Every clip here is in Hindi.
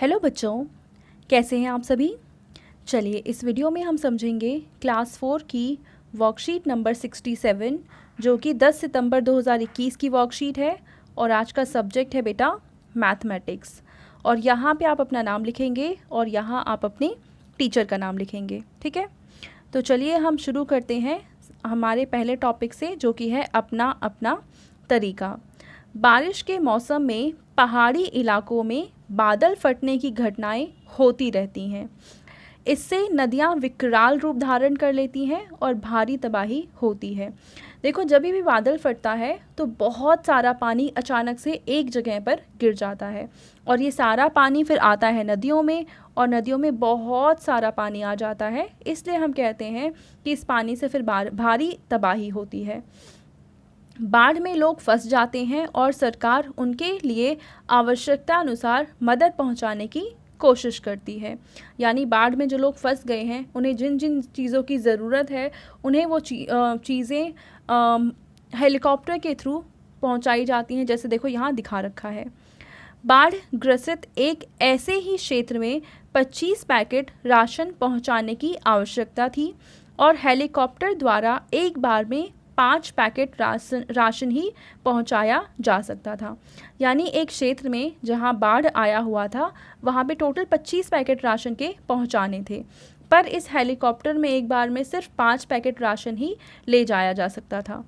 हेलो बच्चों, कैसे हैं आप सभी। चलिए इस वीडियो में हम समझेंगे क्लास 4 की वर्कशीट नंबर 67 जो कि 10 सितंबर 2021 की वर्कशीट है और आज का सब्जेक्ट है बेटा मैथमेटिक्स। और यहाँ पे आप अपना नाम लिखेंगे और यहाँ आप अपने टीचर का नाम लिखेंगे, ठीक है। तो चलिए हम शुरू करते हैं हमारे पहले टॉपिक से जो कि है अपना अपना तरीका। बारिश के मौसम में पहाड़ी इलाकों में बादल फटने की घटनाएं होती रहती हैं। इससे नदियां विकराल रूप धारण कर लेती हैं और भारी तबाही होती है। देखो, जब भी बादल फटता है तो बहुत सारा पानी अचानक से एक जगह पर गिर जाता है और ये सारा पानी फिर आता है नदियों में और नदियों में बहुत सारा पानी आ जाता है। इसलिए हम कहते हैं कि इस पानी से फिर भारी तबाही होती है। बाढ़ में लोग फंस जाते हैं और सरकार उनके लिए आवश्यकता अनुसार मदद पहुंचाने की कोशिश करती है। यानी बाढ़ में जो लोग फंस गए हैं उन्हें जिन जिन चीज़ों की ज़रूरत है उन्हें वो चीज़ें हेलीकॉप्टर के थ्रू पहुंचाई जाती हैं। जैसे देखो यहाँ दिखा रखा है। बाढ़ ग्रसित एक ऐसे ही क्षेत्र में 25 पैकेट राशन पहुंचाने की आवश्यकता थी और हेलीकॉप्टर द्वारा एक बार में 5 पैकेट राशन ही पहुंचाया जा सकता था। यानी एक क्षेत्र में जहां बाढ़ आया हुआ था वहां पे टोटल 25 पैकेट राशन के पहुंचाने थे, पर इस हेलीकॉप्टर में एक बार में सिर्फ 5 पैकेट राशन ही ले जाया जा सकता था।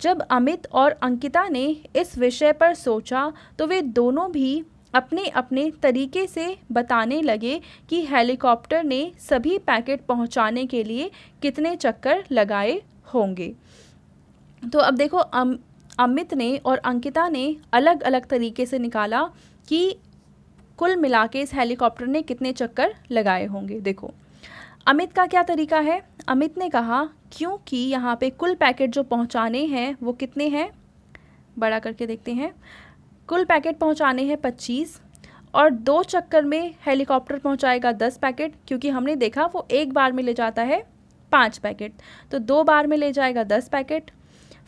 जब अमित और अंकिता ने इस विषय पर सोचा तो वे दोनों भी अपने अपने तरीके से बताने लगे कि हेलीकॉप्टर ने सभी पैकेट पहुंचाने के लिए कितने चक्कर लगाए होंगे। तो अब देखो अमित ने और अंकिता ने अलग अलग तरीके से निकाला कि कुल मिला के इस हेलीकॉप्टर ने कितने चक्कर लगाए होंगे। देखो अमित का क्या तरीका है। अमित ने कहा क्योंकि यहाँ पे कुल पैकेट जो पहुँचाने हैं वो कितने हैं, बड़ा करके देखते हैं। कुल पैकेट पहुँचाने हैं 25 और 2 चक्कर में हेलीकॉप्टर पहुँचाएगा 10 पैकेट, क्योंकि हमने देखा वो एक बार में ले जाता है 5 पैकेट, तो 2 बार में ले जाएगा 10 पैकेट।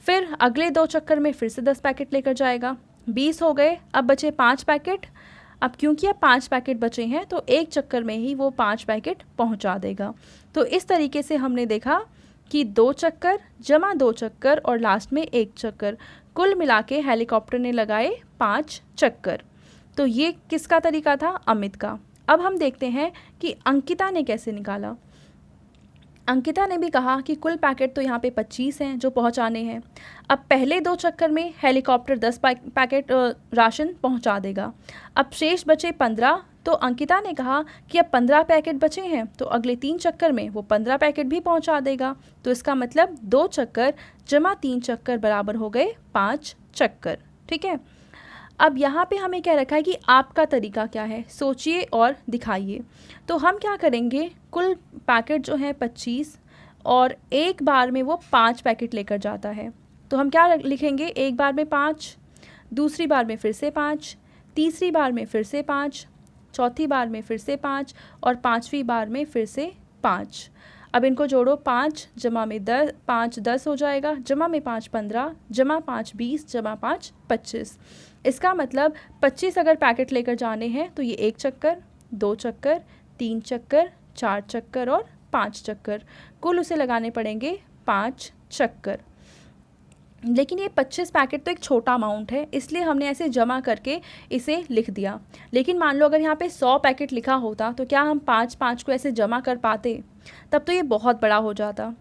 फिर अगले 2 चक्कर में फिर से 10 पैकेट लेकर जाएगा, 20 हो गए। अब बचे 5 पैकेट। अब क्योंकि अब 5 पैकेट बचे हैं तो एक चक्कर में ही वो 5 पैकेट पहुंचा देगा। तो इस तरीके से हमने देखा कि 2 चक्कर जमा 2 चक्कर और लास्ट में 1 चक्कर, कुल मिला के हेलीकॉप्टर ने लगाए 5 चक्कर। तो ये किसका तरीका था, अमित का। अब हम देखते हैं कि अंकिता ने कैसे निकाला। अंकिता ने भी कहा कि कुल पैकेट तो यहाँ पे 25 हैं जो पहुँचाने हैं। अब पहले 2 चक्कर में हेलीकॉप्टर 10 पैकेट राशन पहुँचा देगा। अब शेष बचे 15, तो अंकिता ने कहा कि अब 15 पैकेट बचे हैं तो अगले 3 चक्कर में वो 15 पैकेट भी पहुँचा देगा। तो इसका मतलब 2 चक्कर जमा 3 चक्कर बराबर हो गए 5 चक्कर, ठीक है। अब यहाँ पे हमें क्या रखा है कि आपका तरीका क्या है, सोचिए और दिखाइए। तो हम क्या करेंगे, कुल पैकेट जो है 25 और एक बार में वो 5 पैकेट लेकर जाता है, तो हम क्या लिखेंगे, एक बार में 5, दूसरी बार में फिर से 5, तीसरी बार में फिर से 5, चौथी बार में फिर से 5 और 5वीं बार में फिर से 5। अब इनको जोड़ो, 5 जमा में 10, 5 10 हो जाएगा, जमा में 5 15, जमा 5 20, जमा 5 25। इसका मतलब 25 अगर पैकेट लेकर जाने हैं तो ये 1 चक्कर, 2 चक्कर, 3 चक्कर, 4 चक्कर और 5 चक्कर, कुल उसे लगाने पड़ेंगे 5 चक्कर। लेकिन ये 25 पैकेट तो एक छोटा अमाउंट है, इसलिए हमने ऐसे जमा करके इसे लिख दिया। लेकिन मान लो अगर यहाँ पे 100 पैकेट लिखा होता तो क्या हम 5-5 को ऐसे जमा कर पाते, तब तो ये बहुत बड़ा हो जाता।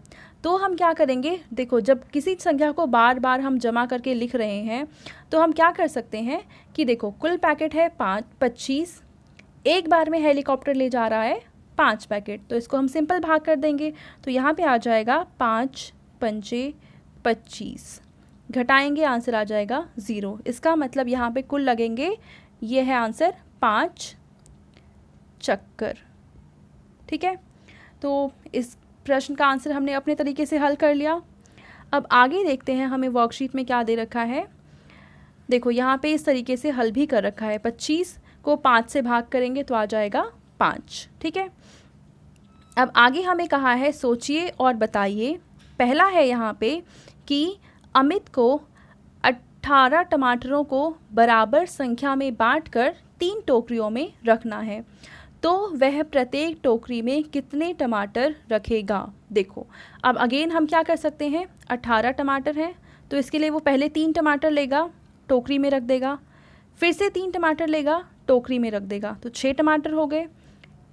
तो हम क्या करेंगे, देखो जब किसी संख्या को बार बार हम जमा करके लिख रहे हैं तो हम क्या कर सकते हैं कि देखो कुल पैकेट है 25, एक बार में हेलीकॉप्टर ले जा रहा है 5 पैकेट, तो इसको हम सिंपल भाग कर देंगे। तो यहाँ पे आ जाएगा 5 पंचे 25, घटाएंगे आंसर आ जाएगा 0। इसका मतलब यहाँ पे कुल लगेंगे, ये है आंसर 5 चक्कर, ठीक है। तो इस प्रश्न का आंसर हमने अपने तरीके से हल कर लिया। अब आगे देखते हैं हमें वर्कशीट में क्या दे रखा है। देखो यहाँ पे इस तरीके से हल भी कर रखा है, 25 को 5 से भाग करेंगे तो आ जाएगा 5, ठीक है। अब आगे हमें कहा है सोचिए और बताइए। पहला है यहाँ पे कि अमित को 18 टमाटरों को बराबर संख्या में बांटकर 3 टोकरियों में रखना है, तो वह प्रत्येक टोकरी में कितने टमाटर रखेगा। देखो अब अगेन हम क्या कर सकते हैं, 18 टमाटर हैं तो इसके लिए वो पहले 3 टमाटर लेगा, टोकरी में रख देगा, फिर से 3 टमाटर लेगा, टोकरी में रख देगा, तो 6 टमाटर हो गए।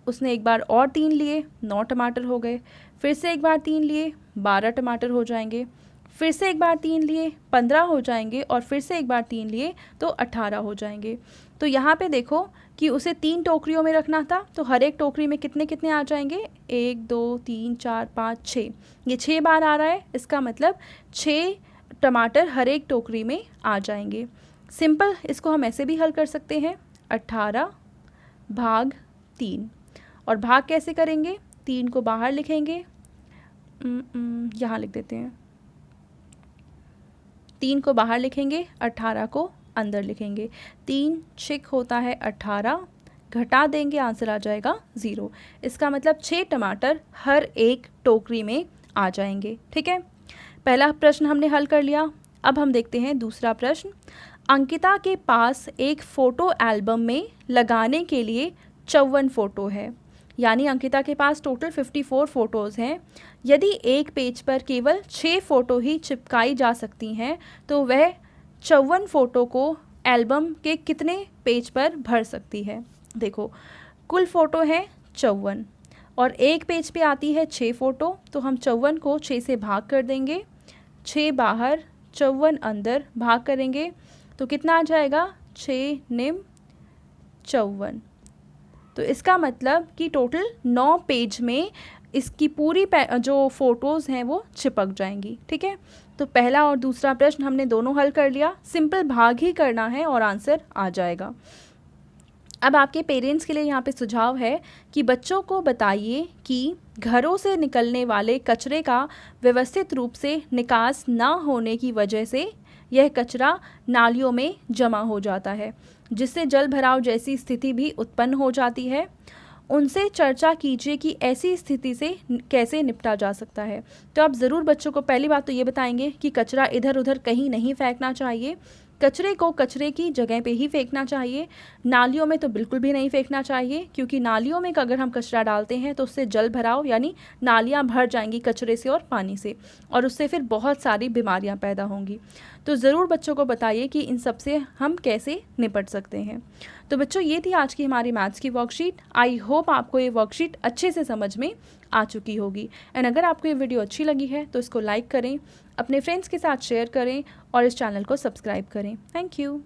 उसने एक बार और 3 लिए, 9 टमाटर हो गए, फिर से एक बार 3 लिए, 12 टमाटर हो जाएंगे, फिर से एक बार 3 लिए, 15 हो जाएंगे, और फिर से एक बार 3 लिए तो 18 हो जाएंगे। तो यहाँ पे देखो कि उसे 3 टोकरियों में रखना था, तो हर एक टोकरी में कितने कितने आ जाएंगे, 1 2 3 4 5 6, ये 6 बार आ रहा है, इसका मतलब 6 टमाटर हर एक टोकरी में आ जाएंगे। सिंपल इसको हम ऐसे भी हल कर सकते हैं, 18 भाग 3, और भाग कैसे करेंगे, 3 को बाहर लिखेंगे, यहाँ लिख देते हैं, 3 को बाहर लिखेंगे, 18 को अंदर लिखेंगे, 3 6 होता है 18, घटा देंगे आंसर आ जाएगा 0। इसका मतलब 6 टमाटर हर एक टोकरी में आ जाएंगे। ठीक है, पहला प्रश्न हमने हल कर लिया। अब हम देखते हैं दूसरा प्रश्न। अंकिता के पास एक फ़ोटो एल्बम में लगाने के लिए 54 फ़ोटो है, यानी अंकिता के पास टोटल 54 फ़ोटोज़ हैं। यदि एक पेज पर केवल 6 फ़ोटो ही चिपकाई जा सकती हैं तो वह 54 फ़ोटो को एल्बम के कितने पेज पर भर सकती है। देखो कुल फ़ोटो है 54 और एक पेज पे आती है 6 फ़ोटो, तो हम 54 को 6 से भाग कर देंगे, 6 बाहर 54 अंदर, भाग करेंगे तो कितना आ जाएगा, 6 निम 54। तो इसका मतलब कि टोटल 9 पेज में इसकी पूरी जो फ़ोटोज़ हैं वो चिपक जाएंगी। ठीक है, तो पहला और दूसरा प्रश्न हमने दोनों हल कर लिया, सिंपल भाग ही करना है और आंसर आ जाएगा। अब आपके पेरेंट्स के लिए यहाँ पे सुझाव है कि बच्चों को बताइए कि घरों से निकलने वाले कचरे का व्यवस्थित रूप से निकास ना होने की वजह से यह कचरा नालियों में जमा हो जाता है, जिससे जल भराव जैसी स्थिति भी उत्पन्न हो जाती है। उनसे चर्चा कीजिए कि ऐसी स्थिति से कैसे निपटा जा सकता है। तो आप ज़रूर बच्चों को पहली बात तो ये बताएंगे कि कचरा इधर उधर कहीं नहीं फेंकना चाहिए, कचरे को कचरे की जगह पे ही फेंकना चाहिए। नालियों में तो बिल्कुल भी नहीं फेंकना चाहिए, क्योंकि नालियों में अगर हम कचरा डालते हैं तो उससे जल भराव यानी नालियाँ भर जाएंगी कचरे से और पानी से, और उससे फिर बहुत सारी बीमारियाँ पैदा होंगी। तो ज़रूर बच्चों को बताइए कि इन सब से हम कैसे निपट सकते हैं। तो बच्चों ये थी आज की हमारी मैथ्स की वर्कशीट। आई होप आपको ये वर्कशीट अच्छे से समझ में आ चुकी होगी। एंड अगर आपको ये वीडियो अच्छी लगी है तो इसको लाइक करें, अपने फ्रेंड्स के साथ शेयर करें और इस चैनल को सब्सक्राइब करें। Thank you.